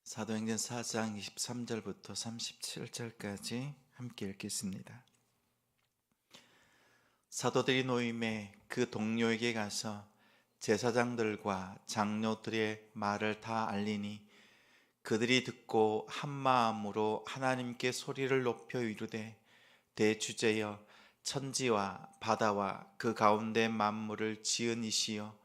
사도행전 4장 23절부터 37절까지 함께 읽겠습니다. 사도들이 노임에 그 동료에게 가서 제사장들과 장로들의 말을 다 알리니 그들이 듣고 한 마음으로 하나님께 소리를 높여 이르되, 대주제여, 천지와 바다와 그 가운데 만물을 지은 이시여,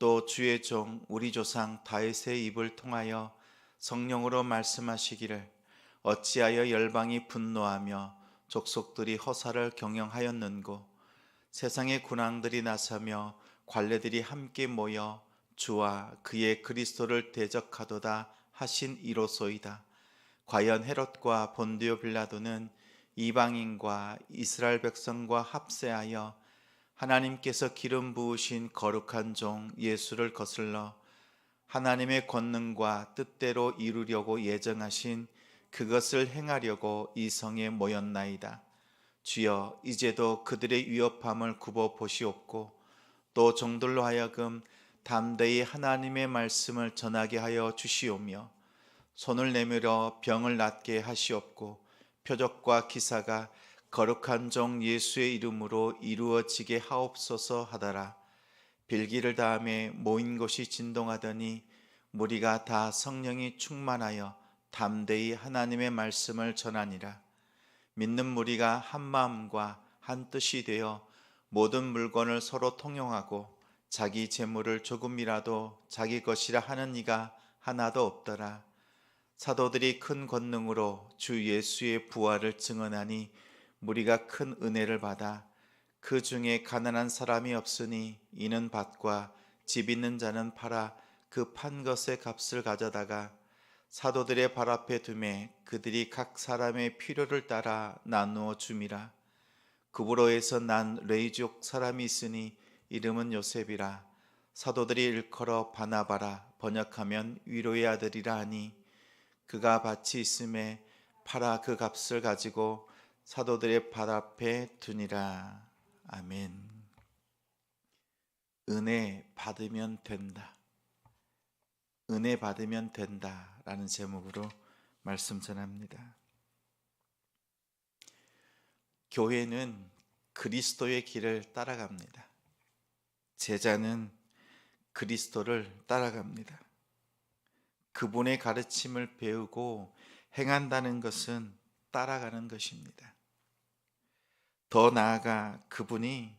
또 주의 종 우리 조상 다윗의 입을 통하여 성령으로 말씀하시기를, 어찌하여 열방이 분노하며 족속들이 허사를 경영하였는고, 세상의 군왕들이 나서며 관례들이 함께 모여 주와 그의 그리스도를 대적하도다 하신 이로소이다. 과연 헤롯과 본디오 빌라도는 이방인과 이스라엘 백성과 합세하여 하나님께서 기름 부으신 거룩한 종 예수를 거슬러 하나님의 권능과 뜻대로 이루려고 예정하신 그것을 행하려고 이 성에 모였나이다. 주여, 이제도 그들의 위협함을 굽어 보시옵고, 또 종들로 하여금 담대히 하나님의 말씀을 전하게 하여 주시오며, 손을 내밀어 병을 낫게 하시옵고, 표적과 기사가 거룩한 종 예수의 이름으로 이루어지게 하옵소서 하더라. 빌기를 다음에 모인 곳이 진동하더니 무리가 다 성령이 충만하여 담대히 하나님의 말씀을 전하니라. 믿는 무리가 한 마음과 한 뜻이 되어 모든 물건을 서로 통용하고 자기 재물을 조금이라도 자기 것이라 하는 이가 하나도 없더라. 사도들이 큰 권능으로 주 예수의 부활을 증언하니 무리가 큰 은혜를 받아 그 중에 가난한 사람이 없으니 이는 밭과 집 있는 자는 팔아 그 판 것의 값을 가져다가 사도들의 발 앞에 두매 그들이 각 사람의 필요를 따라 나누어 줌이라. 구브로에서 난 레이족 사람이 있으니 이름은 요셉이라. 사도들이 일컬어 바나바라, 번역하면 위로의 아들이라 하니, 그가 밭이 있음에 팔아 그 값을 가지고 사도들의 발 앞에 두니라. 아멘. 은혜 받으면 된다. 은혜 받으면 된다 라는 제목으로 말씀 전합니다. 교회는 그리스도의 길을 따라갑니다. 제자는 그리스도를 따라갑니다. 그분의 가르침을 배우고 행한다는 것은 따라가는 것입니다. 더 나아가 그분이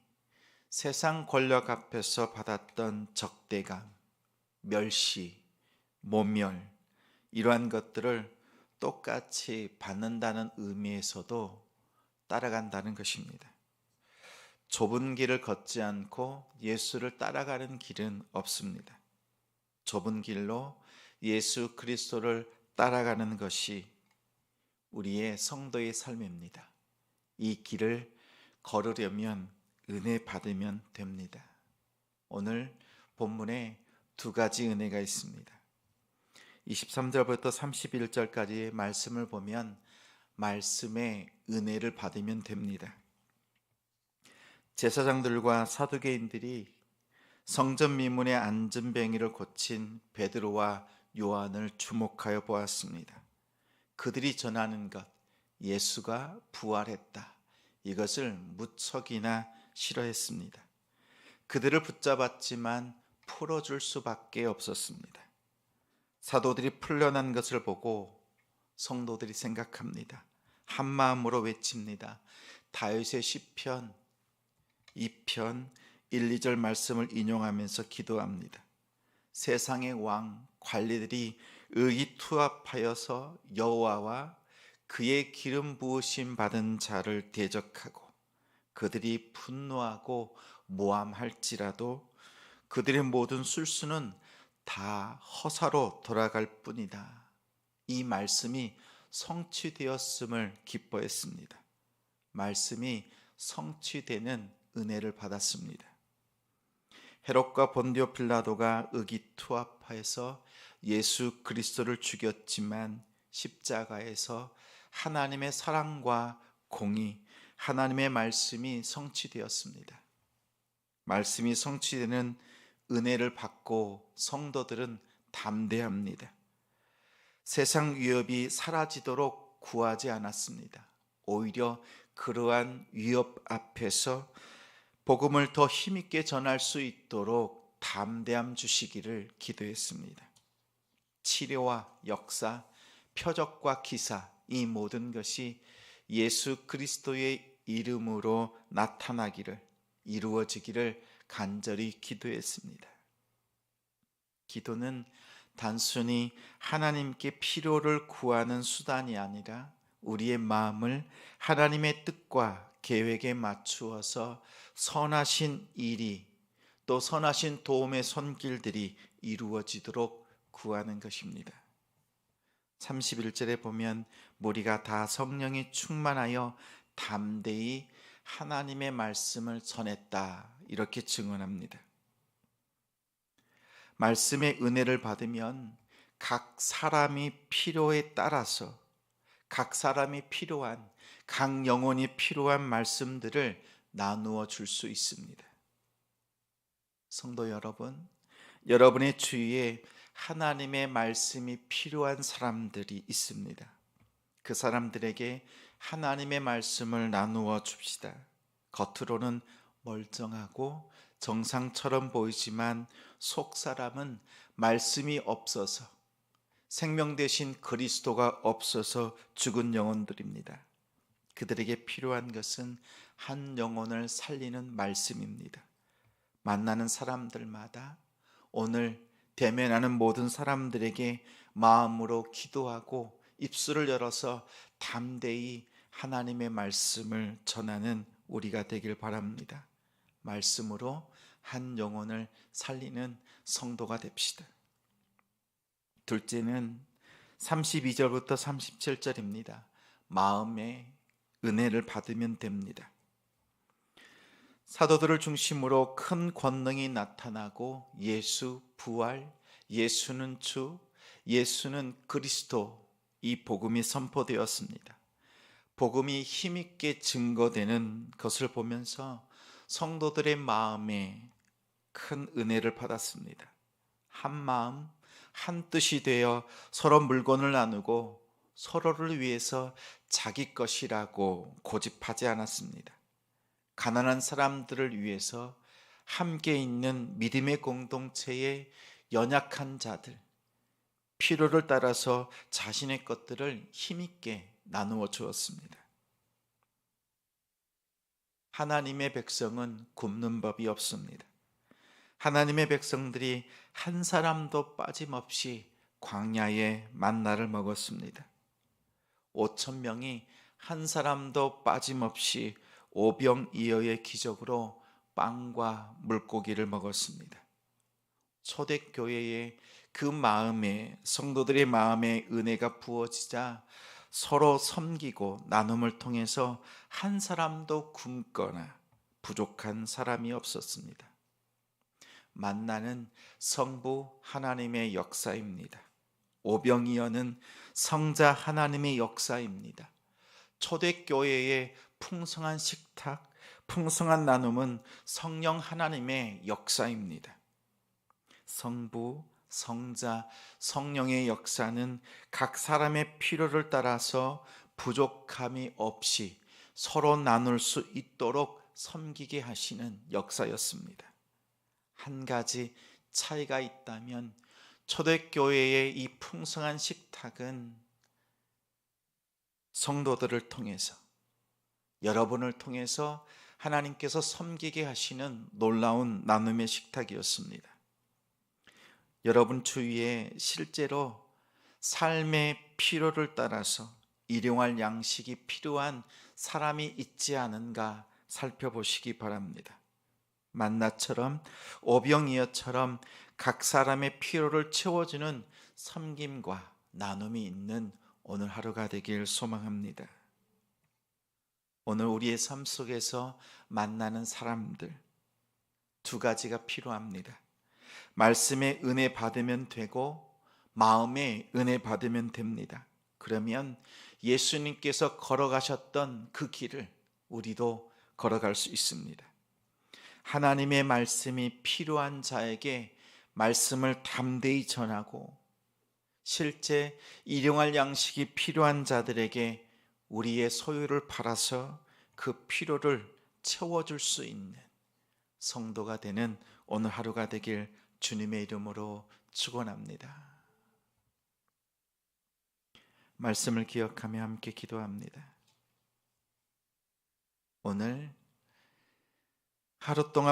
세상 권력 앞에서 받았던 적대감, 멸시, 모멸, 이러한 것들을 똑같이 받는다는 의미에서도 따라간다는 것입니다. 좁은 길을 걷지 않고 예수를 따라가는 길은 없습니다. 좁은 길로 예수 그리스도를 따라가는 것이 우리의 성도의 삶입니다. 이 길을 걸으려면 은혜 받으면 됩니다. 오늘 본문에 두 가지 은혜가 있습니다. 23절부터 31절까지의 말씀을 보면 말씀의 은혜를 받으면 됩니다. 제사장들과 사두개인들이 성전 미문의 안전뱅이를 고친 베드로와 요한을 주목하여 보았습니다. 그들이 전하는 것, 예수가 부활했다, 이것을 무척이나 싫어했습니다. 그들을 붙잡았지만 풀어줄 수밖에 없었습니다. 사도들이 풀려난 것을 보고 성도들이 생각합니다. 한 마음으로 외칩니다. 다윗의 시편 2편 1, 2절 말씀을 인용하면서 기도합니다. 세상의 왕 관리들이 의기투합하여서 여호와와 그의 기름 부으심 받은 자를 대적하고 그들이 분노하고 모함할지라도 그들의 모든 술수는 다 허사로 돌아갈 뿐이다. 이 말씀이 성취되었음을 기뻐했습니다. 말씀이 성취되는 은혜를 받았습니다. 헤롯과 본디오 빌라도가 의기투합해서 예수 그리스도를 죽였지만 십자가에서 하나님의 사랑과 공의, 하나님의 말씀이 성취되었습니다. 말씀이 성취되는 은혜를 받고 성도들은 담대합니다. 세상 위협이 사라지도록 구하지 않았습니다. 오히려 그러한 위협 앞에서 복음을 더 힘있게 전할 수 있도록 담대함 주시기를 기도했습니다. 치료와 역사, 표적과 기사, 이 모든 것이 예수 그리스도의 이름으로 나타나기를, 이루어지기를 간절히 기도했습니다. 기도는 단순히 하나님께 필요를 구하는 수단이 아니라 우리의 마음을 하나님의 뜻과 계획에 맞추어서 선하신 일이, 또 선하신 도움의 손길들이 이루어지도록 구하는 것입니다. 31절에 보면 무리가 다 성령이 충만하여 담대히 하나님의 말씀을 전했다, 이렇게 증언합니다. 말씀의 은혜를 받으면 각 사람이 필요에 따라서 각 사람이 필요한, 각 영혼이 필요한 말씀들을 나누어 줄 수 있습니다. 성도 여러분, 여러분의 주위에 하나님의 말씀이 필요한 사람들이 있습니다. 그 사람들에게 하나님의 말씀을 나누어 줍시다. 겉으로는 멀쩡하고 정상처럼 보이지만 속 사람은 말씀이 없어서, 생명 되신 그리스도가 없어서 죽은 영혼들입니다. 그들에게 필요한 것은 한 영혼을 살리는 말씀입니다. 만나는 사람들마다, 오늘 대면하는 모든 사람들에게 마음으로 기도하고 입술을 열어서 담대히 하나님의 말씀을 전하는 우리가 되길 바랍니다. 말씀으로 한 영혼을 살리는 성도가 됩시다. 둘째는 32절부터 37절입니다. 마음의 은혜를 받으면 됩니다. 사도들을 중심으로 큰 권능이 나타나고 예수 부활, 예수는 주, 예수는 그리스도, 이 복음이 선포되었습니다. 복음이 힘있게 증거되는 것을 보면서 성도들의 마음에 큰 은혜를 받았습니다. 한 마음, 한 뜻이 되어 서로 물건을 나누고 서로를 위해서 자기 것이라고 고집하지 않았습니다. 가난한 사람들을 위해서 함께 있는 믿음의 공동체의 연약한 자들, 필요를 따라서 자신의 것들을 힘있게 나누어 주었습니다. 하나님의 백성은 굶는 법이 없습니다. 하나님의 백성들이 한 사람도 빠짐없이 광야의 만나를 먹었습니다. 5천 명이 한 사람도 빠짐없이 오병이어의 기적으로 빵과 물고기를 먹었습니다. 초대교회의 그 마음에, 성도들의 마음에 은혜가 부어지자 서로 섬기고 나눔을 통해서 한 사람도 굶거나 부족한 사람이 없었습니다. 만나는 성부 하나님의 역사입니다. 오병이어는 성자 하나님의 역사입니다. 초대교회의 풍성한 식탁, 풍성한 나눔은 성령 하나님의 역사입니다. 성부, 성자, 성령의 역사는 각 사람의 필요를 따라서 부족함이 없이 서로 나눌 수 있도록 섬기게 하시는 역사였습니다. 한 가지 차이가 있다면 초대교회의 이 풍성한 식탁은 성도들을 통해서, 여러분을 통해서 하나님께서 섬기게 하시는 놀라운 나눔의 식탁이었습니다. 여러분 주위에 실제로 삶의 필요를 따라서 일용할 양식이 필요한 사람이 있지 않은가 살펴보시기 바랍니다. 만나처럼, 오병이어처럼 각 사람의 필요를 채워주는 섬김과 나눔이 있는 오늘 하루가 되길 소망합니다. 오늘 우리의 삶 속에서 만나는 사람들, 두 가지가 필요합니다. 말씀의 은혜 받으면 되고 마음의 은혜 받으면 됩니다. 그러면 예수님께서 걸어가셨던 그 길을 우리도 걸어갈 수 있습니다. 하나님의 말씀이 필요한 자에게 말씀을 담대히 전하고 실제 일용할 양식이 필요한 자들에게 우리의 소유를 팔아서 그 필요를 채워줄 수 있는 성도가 되는 오늘 하루가 되길 주님의 이름으로 축원합니다. 말씀을 기억하며 함께 기도합니다. 오늘 하루 동안